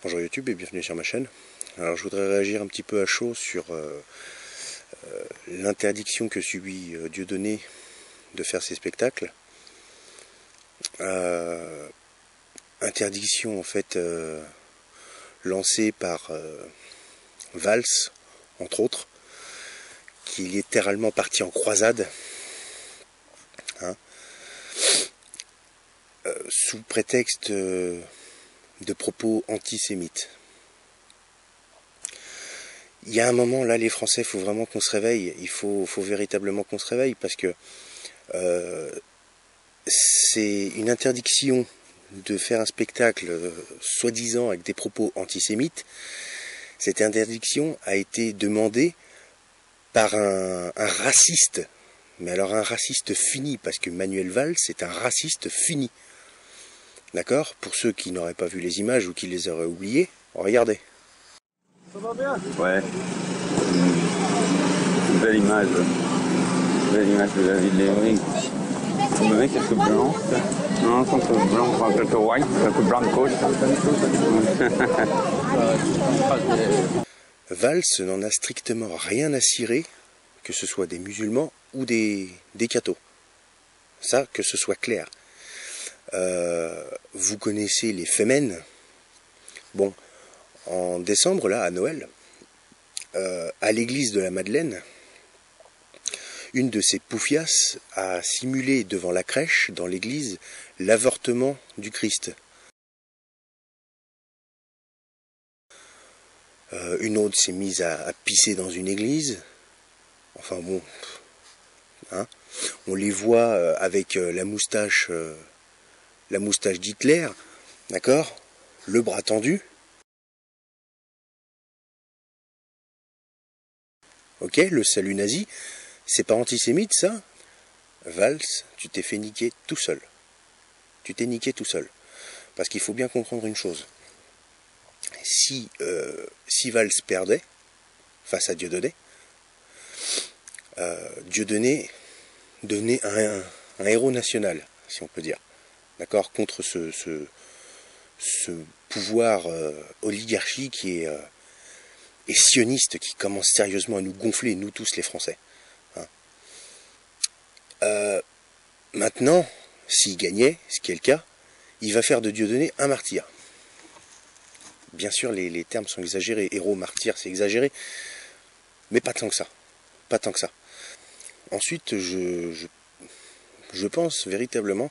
Bonjour YouTube et bienvenue sur ma chaîne. Alors je voudrais réagir un petit peu à chaud sur l'interdiction que subit Dieudonné de faire ses spectacles. Interdiction en fait lancée par Valls, entre autres, qui est littéralement parti en croisade, hein, sous prétexte de propos antisémites. Il y a un moment là, les Français, il faut vraiment qu'on se réveille. Il faut véritablement qu'on se réveille parce que c'est une interdiction de faire un spectacle soi-disant avec des propos antisémites. Cette interdiction a été demandée par un raciste, mais alors un raciste fini, parce que Manuel Valls est un raciste fini. D'accord? Pour ceux qui n'auraient pas vu les images ou qui les auraient oubliées, regardez. Ça va bien? Ouais. Belle image. Belle image de la ville d'Evry. On me met quelques blancs. Non, quelques blancs, quelques white, quelques blancos. Valls n'en a strictement rien à cirer, que ce soit des musulmans ou des cathos. Ça, que ce soit clair. Vous connaissez les Femen. Bon, en décembre, là, à Noël, à l'église de la Madeleine, une de ces poufias a simulé devant la crèche, dans l'église, l'avortement du Christ. Une autre s'est mise à pisser dans une église. Enfin bon, hein, on les voit avec la moustache d'Hitler, d'accord, le bras tendu. Ok, le salut nazi, c'est pas antisémite ça? Valls, tu t'es fait niquer tout seul. Tu t'es niqué tout seul. Parce qu'il faut bien comprendre une chose. Si Valls perdait face à Dieudonné, Dieudonné devenait un héros national, si on peut dire. D'accord, contre ce pouvoir oligarchique qui est et sioniste qui commence sérieusement à nous gonfler, nous tous les Français. Hein. Maintenant, s'il gagnait, ce qui est le cas, il va faire de Dieudonné un martyr. Bien sûr, les termes sont exagérés. Héros, martyr, c'est exagéré. Mais pas tant que ça. Pas tant que ça. Ensuite, je pense véritablement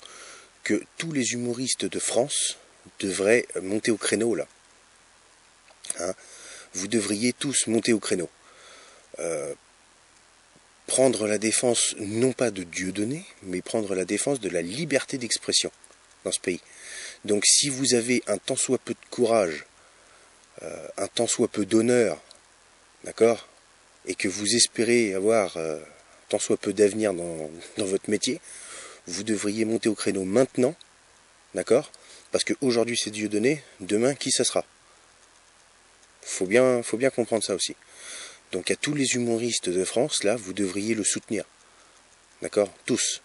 que tous les humoristes de France devraient monter au créneau, là. Hein, vous devriez tous monter au créneau. Prendre la défense, non pas de Dieudonné, mais prendre la défense de la liberté d'expression dans ce pays. Donc si vous avez un tant soit peu de courage, un tant soit peu d'honneur, d'accord, et que vous espérez avoir tant soit peu d'avenir dans votre métier, vous devriez monter au créneau maintenant, d'accord, parce qu'aujourd'hui c'est Dieudonné, demain qui ça sera? Faut bien comprendre ça aussi. Donc à tous les humoristes de France, là, vous devriez le soutenir. D'accord? Tous.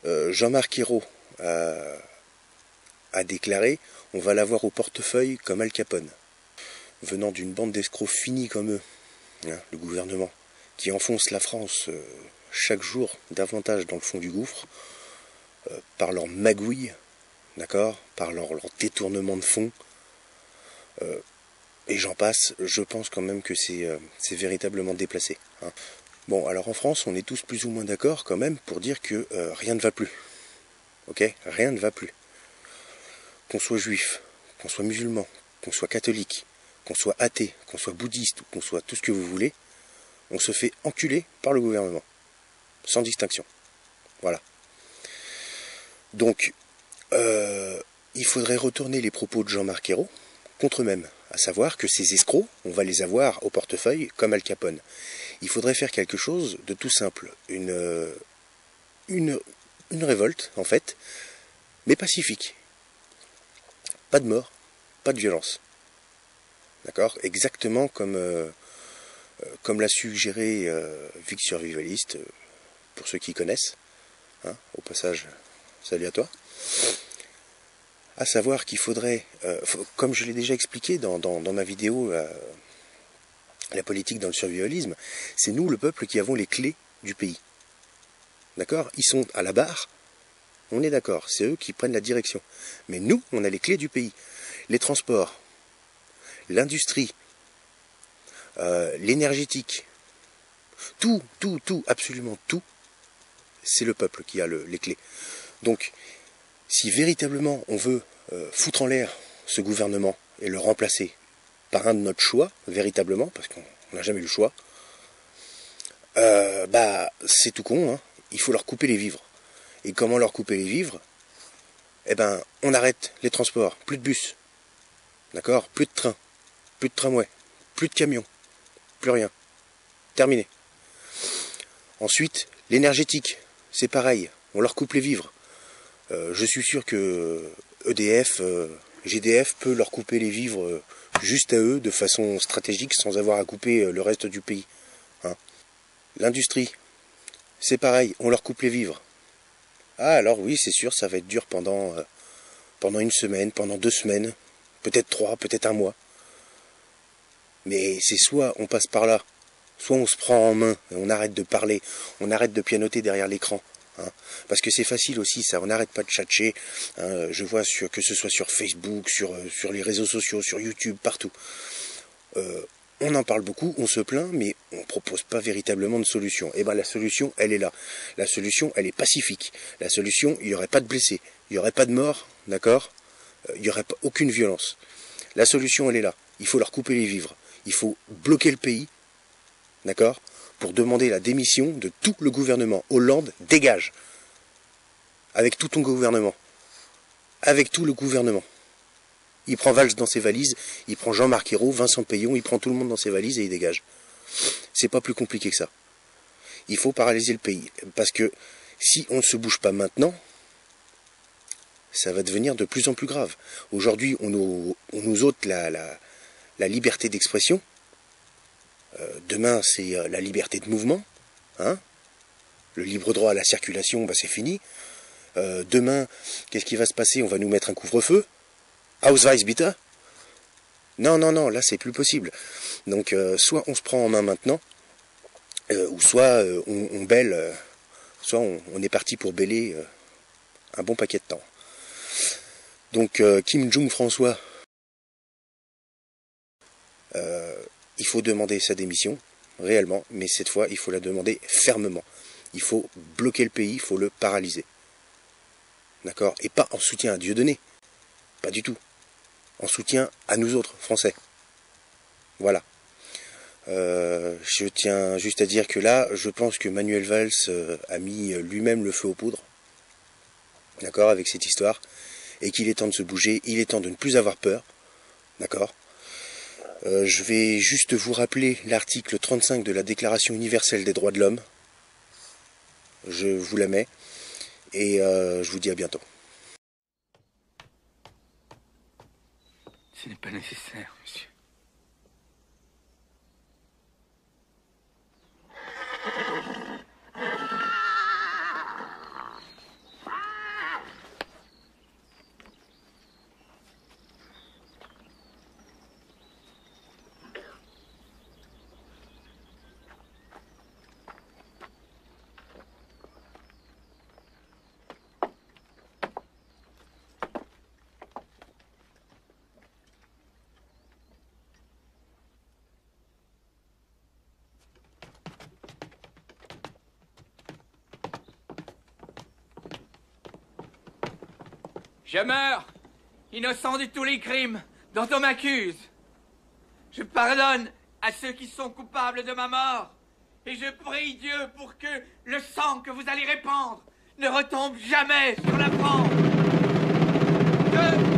Jean-Marc Ayrault a déclaré « On va l'avoir au portefeuille comme Al Capone ». Venant d'une bande d'escrocs finis comme eux, hein, le gouvernement, qui enfonce la France chaque jour davantage dans le fond du gouffre, par leur magouille, d'accord, par leur détournement de fonds, et j'en passe, je pense quand même que c'est véritablement déplacé. Hein. Bon, alors en France, on est tous plus ou moins d'accord quand même pour dire que rien ne va plus. Ok? Rien ne va plus. Qu'on soit juif, qu'on soit musulman, qu'on soit catholique, qu'on soit athée, qu'on soit bouddhiste, ou qu'on soit tout ce que vous voulez, on se fait enculer par le gouvernement. Sans distinction. Voilà. Donc, il faudrait retourner les propos de Jean-Marc Ayrault contre eux-mêmes. À savoir que ces escrocs, on va les avoir au portefeuille comme Al Capone. Il faudrait faire quelque chose de tout simple. Une révolte, en fait, mais pacifique. Pas de mort, pas de violence. D'accord? Exactement comme l'a suggéré Vic Survivaliste, pour ceux qui connaissent. Hein, au passage, salut à toi. À savoir qu'il faudrait, comme je l'ai déjà expliqué dans ma vidéo, la politique dans le survivalisme, c'est nous, le peuple, qui avons les clés du pays. D'accord? Ils sont à la barre, on est d'accord, c'est eux qui prennent la direction. Mais nous, on a les clés du pays. Les transports, l'industrie, l'énergétique, tout, absolument tout, c'est le peuple qui a les clés. Donc, si véritablement on veut foutre en l'air ce gouvernement et le remplacer par un de notre choix, véritablement, parce qu'on n'a jamais eu le choix, c'est tout con, hein. Il faut leur couper les vivres. Et comment leur couper les vivres? Eh ben, on arrête les transports, plus de bus, d'accord? Plus de trains, plus de tramways, plus de camions, plus rien. Terminé. Ensuite, l'énergétique, c'est pareil, on leur coupe les vivres. Je suis sûr que EDF, GDF peut leur couper les vivres juste à eux, de façon stratégique, sans avoir à couper le reste du pays. Hein. L'industrie, c'est pareil, on leur coupe les vivres. Ah alors oui, c'est sûr, ça va être dur pendant une semaine, pendant 2 semaines, peut-être 3, peut-être 1 mois. Mais c'est soit on passe par là, soit on se prend en main, et on arrête de parler, on arrête de pianoter derrière l'écran. Hein. Parce que c'est facile aussi, ça, on n'arrête pas de tchatcher. Hein. Je vois que ce soit sur Facebook, sur les réseaux sociaux, sur YouTube, partout. On en parle beaucoup, on se plaint, mais on ne propose pas véritablement de solution. Et bien la solution, elle est là. La solution, elle est pacifique. La solution, il n'y aurait pas de blessés, il n'y aurait pas de morts, d'accord? Il n'y aurait pas aucune violence. La solution, elle est là. Il faut leur couper les vivres. Il faut bloquer le pays, d'accord? Pour demander la démission de tout le gouvernement. Hollande, dégage. Avec tout ton gouvernement. Avec tout le gouvernement. Il prend Valls dans ses valises, il prend Jean-Marc Ayrault, Vincent Peillon, il prend tout le monde dans ses valises et il dégage. C'est pas plus compliqué que ça. Il faut paralyser le pays. Parce que si on ne se bouge pas maintenant, ça va devenir de plus en plus grave. Aujourd'hui, on nous ôte la liberté d'expression. Demain, c'est la liberté de mouvement. Hein, le libre droit à la circulation, c'est fini. Demain, qu'est-ce qui va se passer? On va nous mettre un couvre-feu. Ausweisbitte? Non, là c'est plus possible. Donc soit on se prend en main maintenant, ou soit on bêle, soit on est parti pour bêler un bon paquet de temps. Donc Kim Jong-François, il faut demander sa démission, réellement, mais cette fois il faut la demander fermement. Il faut bloquer le pays, il faut le paralyser. D'accord? Et pas en soutien à Dieudonné. Pas du tout. En soutien à nous autres, Français. Voilà. Je tiens juste à dire que là, je pense que Manuel Valls a mis lui-même le feu aux poudres. D'accord, avec cette histoire. Et qu'il est temps de se bouger, il est temps de ne plus avoir peur. D'accord. Je vais juste vous rappeler l'article 35 de la Déclaration universelle des droits de l'homme. Je vous la mets. Et je vous dis à bientôt. Ce n'est pas nécessaire, monsieur. Je meurs, innocent de tous les crimes dont on m'accuse. Je pardonne à ceux qui sont coupables de ma mort. Et je prie Dieu pour que le sang que vous allez répandre ne retombe jamais sur la France. Que